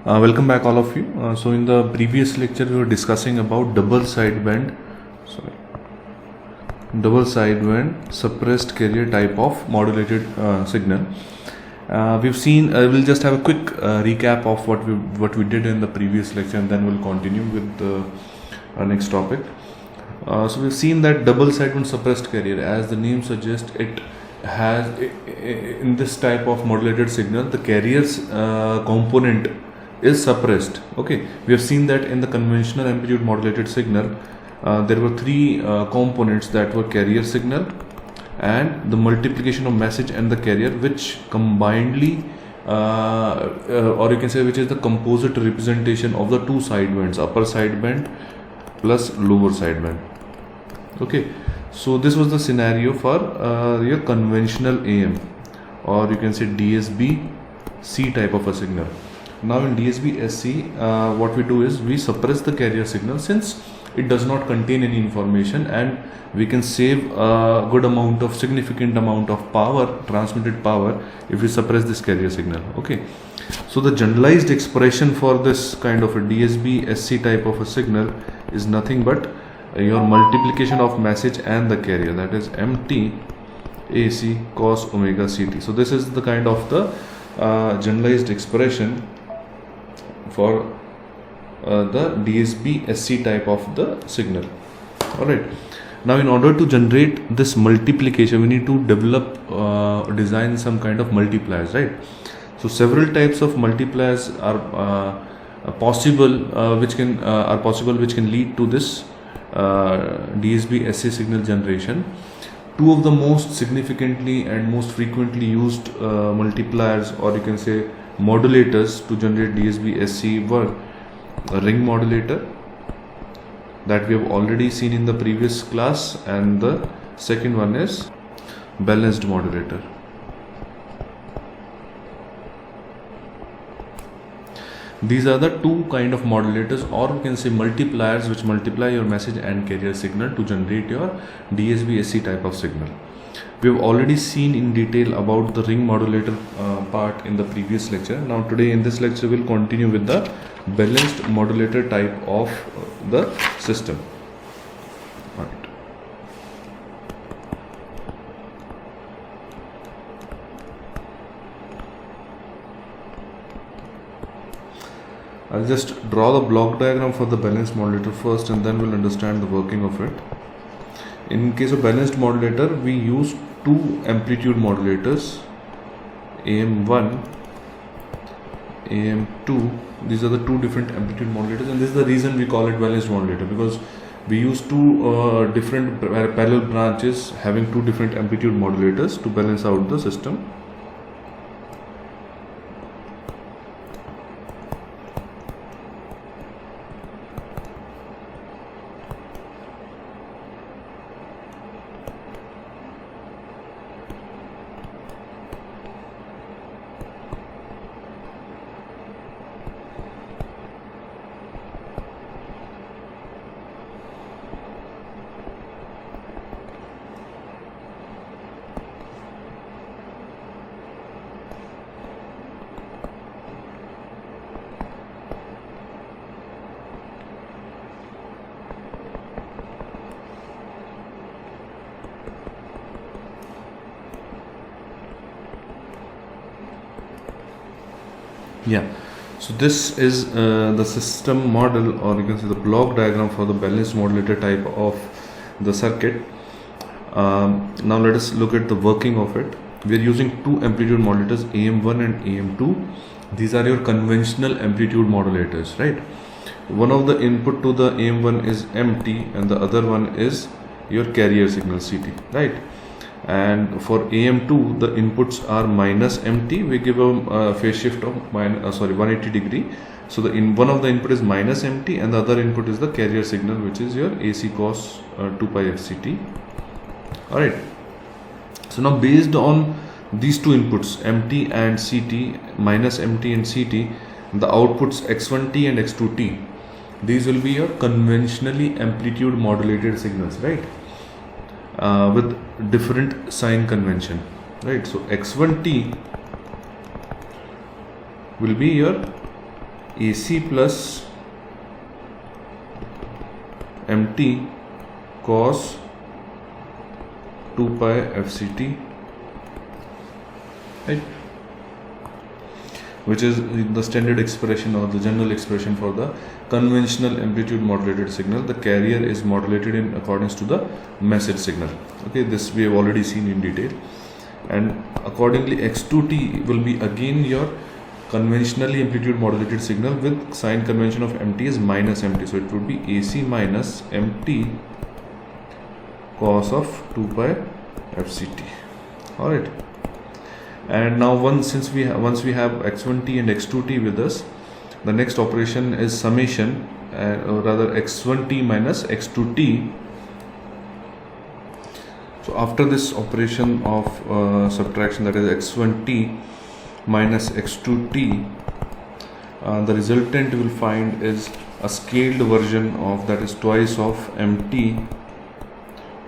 Welcome back all of you. So in the previous lecture we were discussing about double sideband suppressed carrier type of modulated signal. We've seen, we'll just have a quick recap of what we did in the previous lecture, and then we'll continue with our next topic. So we've seen that double sideband suppressed carrier, as the name suggests, it has in this type of modulated signal the carrier's component is suppressed. Okay, we have seen that in the conventional amplitude modulated signal there were three components that were carrier signal and the multiplication of message and the carrier, which combinedly or you can say which is the composite representation of the two sidebands, upper sideband plus lower sideband. Okay, so this was the scenario for your conventional AM, or you can say DSB C type of a signal. Now in DSB SC, what we do is we suppress the carrier signal since it does not contain any information, and we can save a good amount of significant amount of power, transmitted power, if we suppress this carrier signal. Okay, so the generalized expression for this kind of a DSB SC type of a signal is nothing but your multiplication of message and the carrier, that is MT AC cos omega CT. So this is the kind of the generalized expression for the DSB SC type of the signal. Alright, now in order to generate this multiplication, we need to develop design some kind of multipliers, right? So several types of multipliers are possible which can lead to this DSB SC signal generation. Two of the most significantly and most frequently used multipliers, or you can say modulators, to generate DSB SC were a ring modulator that we have already seen in the previous class, and the second one is balanced modulator. These are the two kind of modulators, or you can say multipliers, which multiply your message and carrier signal to generate your DSB SC type of signal. We have already seen in detail about the ring modulator part in the previous lecture. Now today in this lecture we'll continue with the balanced modulator type of the system. All right. I'll just draw the block diagram for the balanced modulator first, and then we'll understand the working of it. In case of balanced modulator, we use two amplitude modulators, AM1, AM2. These are the two different amplitude modulators, and this is the reason we call it balanced modulator, because we use two different parallel branches having two different amplitude modulators to balance out the system. Yeah, so this is the system model, or you can say the block diagram for the balanced modulator type of the circuit. Now let us look at the working of it. We are using two amplitude modulators, AM1 and AM2. These are your conventional amplitude modulators, right? One of the input to the AM1 is MT and the other one is your carrier signal CT, right? And for AM2 the inputs are minus MT. We give a phase shift of 180 degree. So one of the input is minus MT and the other input is the carrier signal, which is your AC cos 2 pi FCT. Alright, so now based on these two inputs, MT and CT, minus MT and CT, the outputs X1T and X2T, these will be your conventionally amplitude modulated signals, right? With different sign convention, right? So X1T will be your AC plus MT cos 2 pi FCT, right? Which is the standard expression or the general expression for the conventional amplitude modulated signal. The carrier is modulated in accordance to the message signal. Okay, this we have already seen in detail, and accordingly X2T will be again your conventionally amplitude modulated signal with sign convention of MT is minus MT, so it would be AC minus MT cos of 2 pi FCT. Alright, and now once we have X1T and X2T with us, the next operation is summation, or rather X1T minus X2T. So after this operation of subtraction, that is X1T minus X2T, the resultant you will find is a scaled version of, that is twice of MT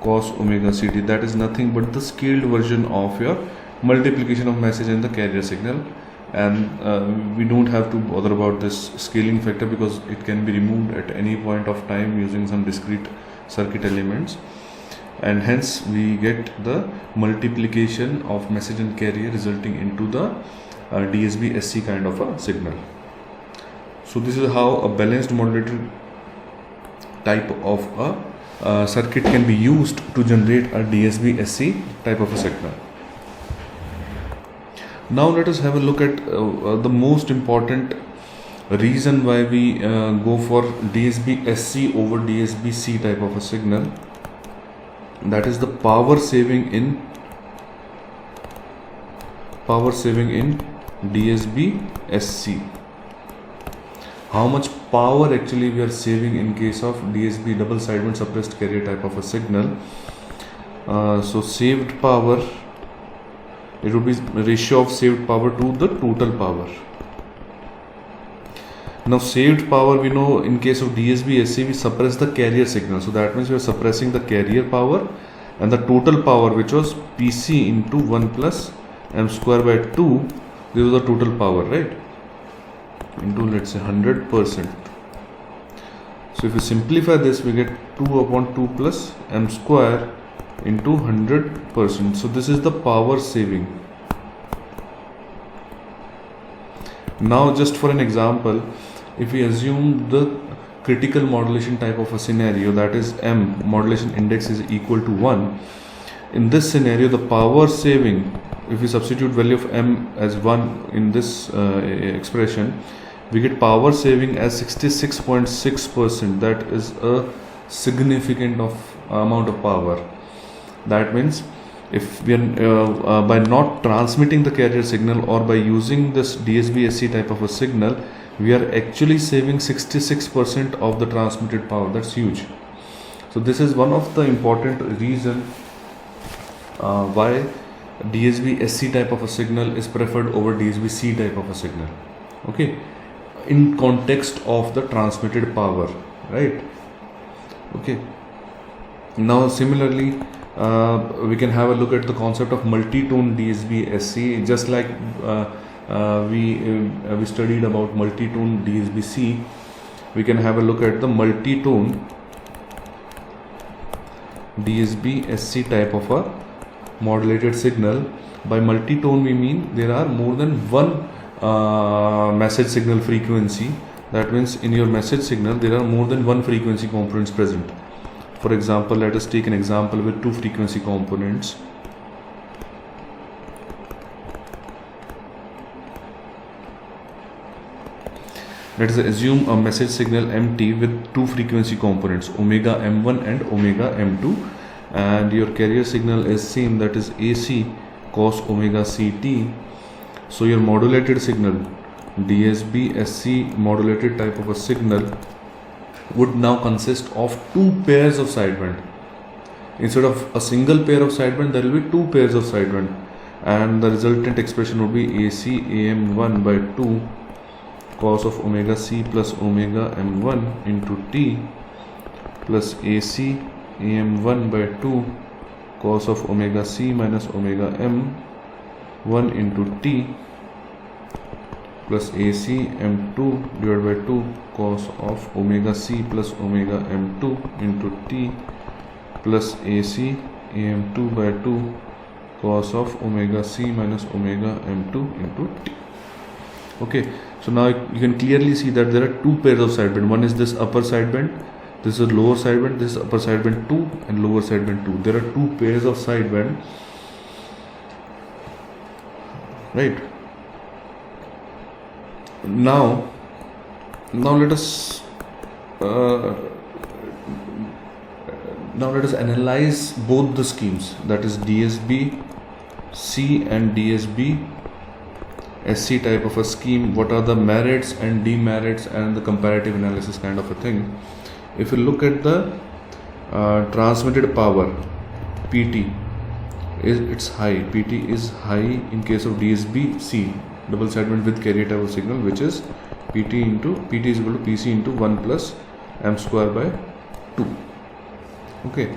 cos omega CT. That is nothing but the scaled version of your multiplication of message and the carrier signal, and we don't have to bother about this scaling factor because it can be removed at any point of time using some discrete circuit elements, and hence we get the multiplication of message and carrier resulting into the DSB SC kind of a signal. So this is how a balanced modulated type of a circuit can be used to generate a DSB SC type of a signal. Now let us have a look at the most important reason why we go for DSB SC over DSB C type of a signal. That is the power saving in DSB SC. How much power actually we are saving in case of DSB double sideband suppressed carrier type of a signal. So saved power, it would be ratio of saved power to the total power. Now saved power, we know in case of DSB SC we suppress the carrier signal, so that means we are suppressing the carrier power, and the total power, which was PC into 1 plus m square by 2, this is the total power, right, into let's say 100%. So if we simplify this, we get 2 upon 2 plus m square into 100%. So this is the power saving. Now just for an example, if we assume the critical modulation type of a scenario, that is M modulation index is equal to 1, in this scenario the power saving, if we substitute value of M as 1 in this expression, we get power saving as 66.6%. that is a significant amount of power. That means if we are by not transmitting the carrier signal or by using this DSB SC type of a signal, we are actually saving 66% of the transmitted power. That's huge. So this is one of the important reason why DSB SC type of a signal is preferred over DSB C type of a signal. Okay, in context of the transmitted power, right? Okay, now similarly we can have a look at the concept of multi-tone DSB SC. Just like we studied about multi-tone DSB C, we can have a look at the multi-tone DSB SC type of a modulated signal. By multi-tone we mean there are more than one message signal frequency. That means in your message signal there are more than one frequency components present. For example, let us take an example with two frequency components. Let us assume a message signal MT with two frequency components, omega M1 and omega M2, and your carrier signal is same, that is AC cos omega CT. So your modulated signal, DSB SC modulated type of a signal, would now consist of two pairs of sideband. Instead of a single pair of sideband, there will be two pairs of sideband, and the resultant expression would be AC AM1 by 2 cos of omega C plus omega M1 into T plus AC AM1 by 2 cos of omega C minus omega M1 into T plus AC m2 divided by 2 cos of omega c plus omega m2 into t plus AC am2 by 2 cos of omega c minus omega m2 into t. Okay, so now you can clearly see that there are two pairs of sideband. One is this upper sideband, this is lower sideband, this is upper sideband 2 and lower sideband 2. There are two pairs of sideband, right? Now let us analyze both the schemes, that is DSB C and DSB SC type of a scheme. What are the merits and demerits and the comparative analysis kind of a thing. If you look at the transmitted power, PT it's high. PT is high in case of DSB C, double sideband with carrier type of signal, which is PT is equal to PC into 1 plus m square by 2. Okay.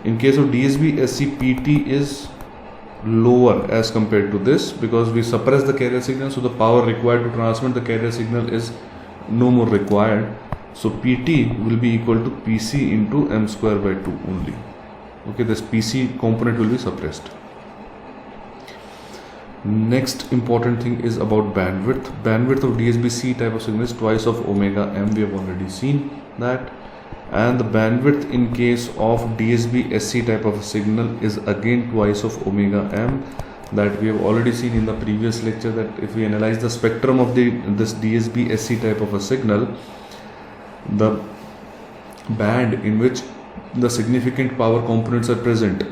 In case of DSB SC, PT is lower as compared to this because we suppress the carrier signal, so the power required to transmit the carrier signal is no more required. So PT will be equal to PC into m square by 2 only. Okay, this PC component will be suppressed. Next important thing is about bandwidth. Bandwidth of DSB-C type of signal is twice of omega m. We have already seen that. And the bandwidth in case of DSB-SC type of signal is again twice of omega m, that we have already seen in the previous lecture, that if we analyze the spectrum of this DSB-SC type of a signal, the band in which the significant power components are present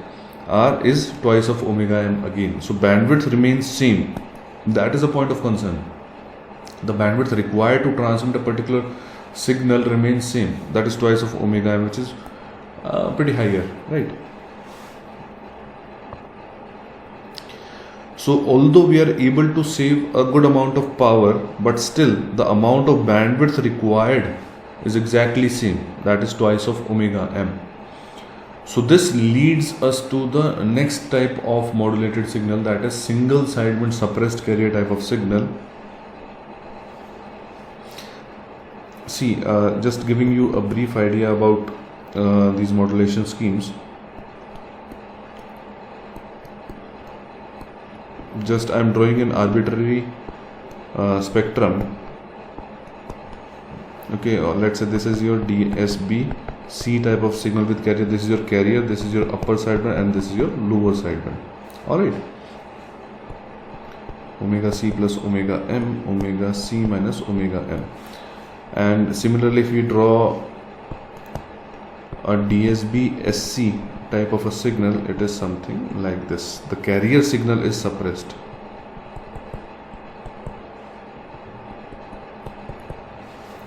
is twice of omega m again. So bandwidth remains same. That is a point of concern. The bandwidth required to transmit a particular signal remains same. That is twice of omega m, which is pretty higher, right? So although we are able to save a good amount of power, but still the amount of bandwidth required is exactly same. That is twice of omega m. So this leads us to the next type of modulated signal, that is single sideband suppressed carrier type of signal. See, just giving you a brief idea about these modulation schemes. Just I am drawing an arbitrary spectrum. Okay, let's say this is your DSB C type of signal with carrier. This is your carrier, this is your upper sideband, and this is your lower sideband. Alright. Omega C plus omega m, omega C minus omega m. And similarly, if we draw a DSB SC type of a signal, it is something like this. The carrier signal is suppressed.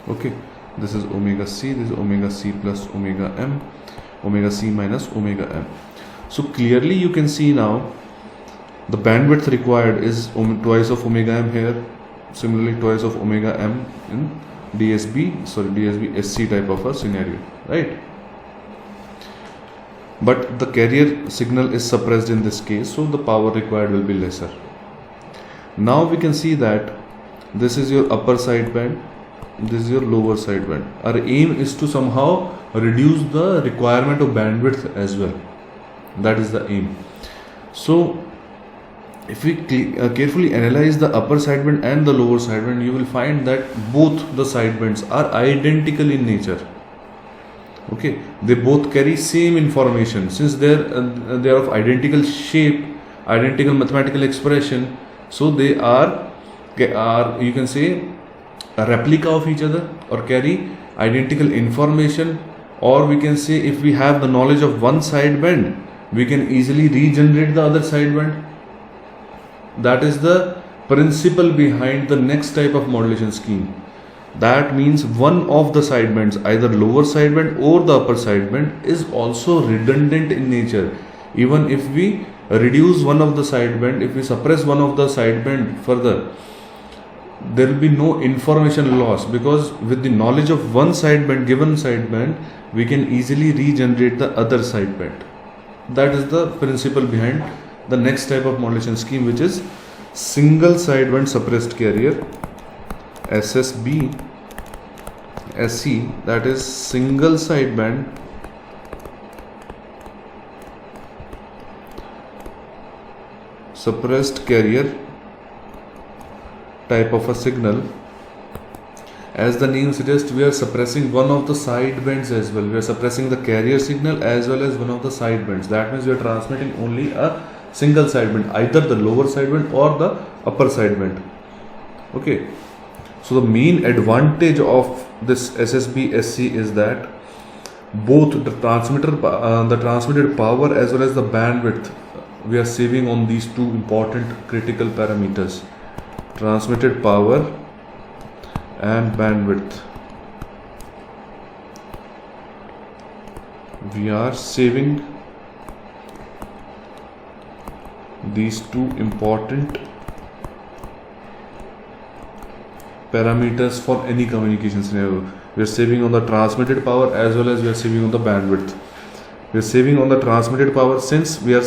Okay, this is omega C, this is omega C plus omega m, omega C minus omega m. So clearly you can see now the bandwidth required is twice of omega m here, similarly twice of omega m in DSB SC type of a scenario, right? But the carrier signal is suppressed in this case, so the power required will be lesser. Now we can see that this is your upper sideband, this is your lower sideband. Our aim is to somehow reduce the requirement of bandwidth as well. That is the aim. So if we carefully analyze the upper sideband and the lower sideband, you will find that both the sidebands are identical in nature. Okay, they both carry same information. Since they are of identical shape, identical mathematical expression, so they are you can say a replica of each other or carry identical information. Or we can say, if we have the knowledge of one sideband, we can easily regenerate the other sideband. That is the principle behind the next type of modulation scheme. That means one of the sidebands, either lower sideband or the upper sideband, is also redundant in nature. Even if we reduce one of the sideband, if we suppress one of the sideband further, there will be no information loss, because with the knowledge of one sideband, given sideband, we can easily regenerate the other sideband. That is the principle behind the next type of modulation scheme, which is single sideband suppressed carrier SSB SC, that is single sideband suppressed carrier type of a signal. As the name suggests, we are suppressing one of the sidebands as well. We are suppressing the carrier signal as well as one of the sidebands. That means we are transmitting only a single sideband, either the lower sideband or the upper sideband. Okay. So the main advantage of this SSB SC is that both the transmitted power as well as the bandwidth, we are saving on these two important critical parameters: transmitted power and bandwidth. We are saving these two important parameters for any communication scenario. We are saving on the transmitted power as well as we are saving on the bandwidth. We are saving on the transmitted power since we are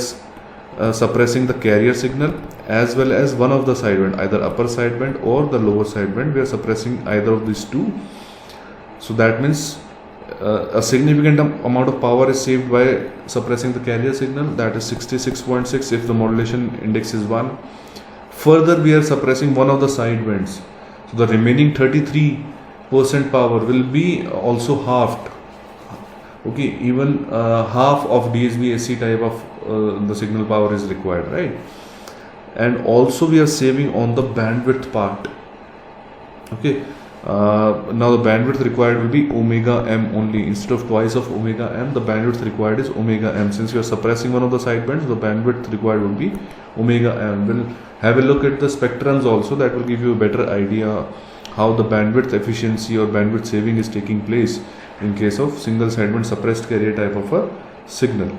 suppressing the carrier signal as well as one of the sideband, either upper sideband or the lower sideband. We are suppressing either of these two. So that means a significant amount of power is saved by suppressing the carrier signal, that is 66.6 if the modulation index is 1. Further, we are suppressing one of the sidebands. So the remaining 33% power will be also halved. Okay, even half of DSB SC type of the signal power is required, right? And also we are saving on the bandwidth part. Okay, now the bandwidth required will be omega m only. Instead of twice of omega m, the bandwidth required is omega m. Since we are suppressing one of the sidebands, the bandwidth required will be omega m. We'll have a look at the spectrums also. That will give you a better idea how the bandwidth efficiency or bandwidth saving is taking place in case of single sideband suppressed carrier type of a signal.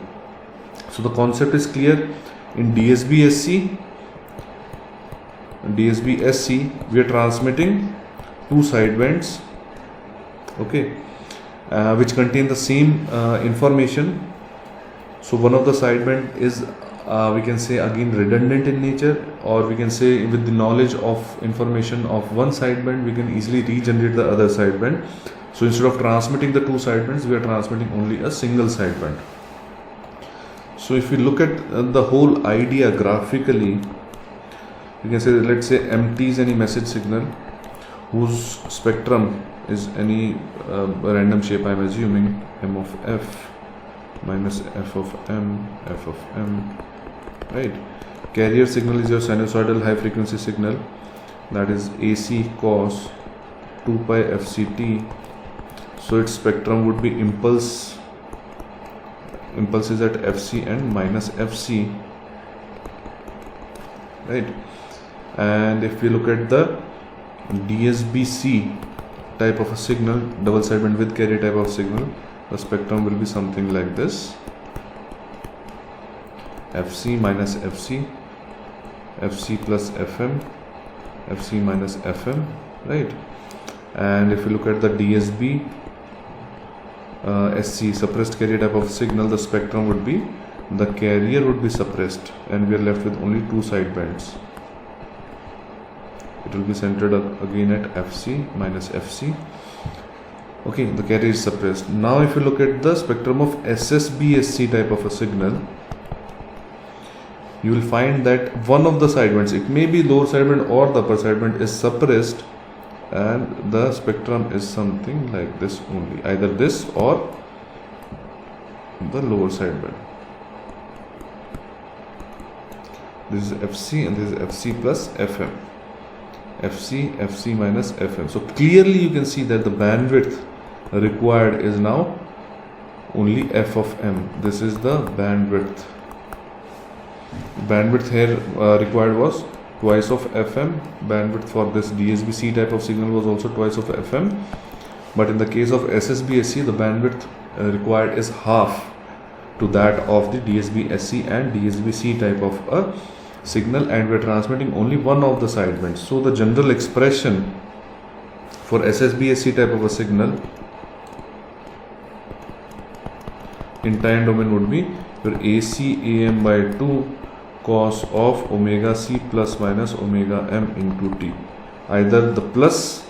So the concept is clear. In DSB SC, we are transmitting two sidebands, okay, which contain the same information. So one of the sideband is we can say again redundant in nature, or we can say with the knowledge of information of one sideband, we can easily regenerate the other sideband. So instead of transmitting the two sidebands, we are transmitting only a single sideband. So if we look at the whole idea graphically, you can say, let's say MT is any message signal whose spectrum is any random shape. I am assuming M of F minus F of M, right? Carrier signal is your sinusoidal high frequency signal, that is AC cos 2 pi FCT. So its spectrum would be impulses at FC and minus FC, right? And if we look at the DSBC type of a signal, double sideband with carrier type of signal, the spectrum will be something like this: FC minus FC, FC plus FM, FC minus FM, right? And if you look at the DSB SC suppressed carrier type of signal, the spectrum would be, the carrier would be suppressed and we are left with only two sidebands. It will be centered again at FC minus FC. Okay, the carrier is suppressed. Now if you look at the spectrum of SSB-SC type of a signal, you will find that one of the sidebands, it may be lower sideband or the upper sideband, is suppressed, and the spectrum is something like this only, either this or the lower sideband. This is FC and this is FC plus FM. FC minus FM. So clearly you can see that the bandwidth required is now only F of M. This is the bandwidth. Bandwidth here required was twice of FM. Bandwidth for this DSB-C type of signal was also twice of FM. But in the case of SSB-SC, the bandwidth required is half to that of the DSB-SC and DSB-C type of a signal, and we are transmitting only one of the sidebands. So the general expression for SSB-SC type of a signal in time domain would be your AC AM by 2 cos of omega c plus minus omega m into t. Either the plus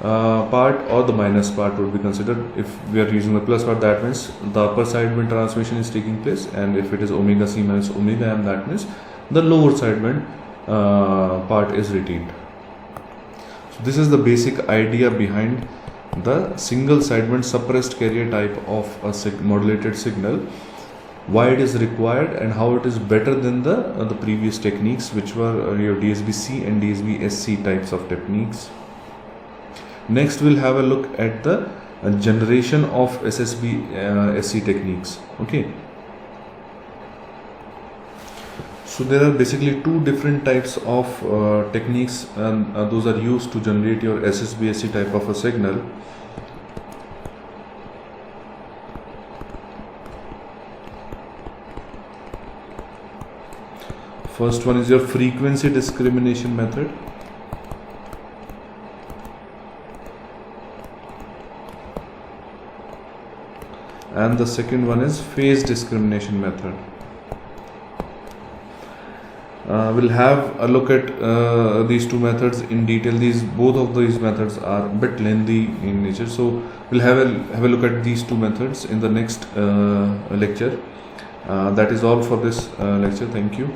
part or the minus part would be considered. If we are using the plus part, that means the upper sideband transformation is taking place, and if it is omega c minus omega m, that means the lower sideband part is retained. So this is the basic idea behind the single sideband suppressed carrier type of a modulated signal, why it is required and how it is better than the previous techniques, which were your DSB-C and DSB-SC types of techniques. Next we'll have a look at the generation of SSB-SC techniques. Okay, so there are basically two different types of techniques, and those are used to generate your SSB-SC type of a signal. First one is your frequency discrimination method. And the second one is phase discrimination method. We'll have a look at these two methods in detail. Both of these methods are a bit lengthy in nature, so we'll have a look at these two methods in the next lecture. That is all for this lecture. Thank you.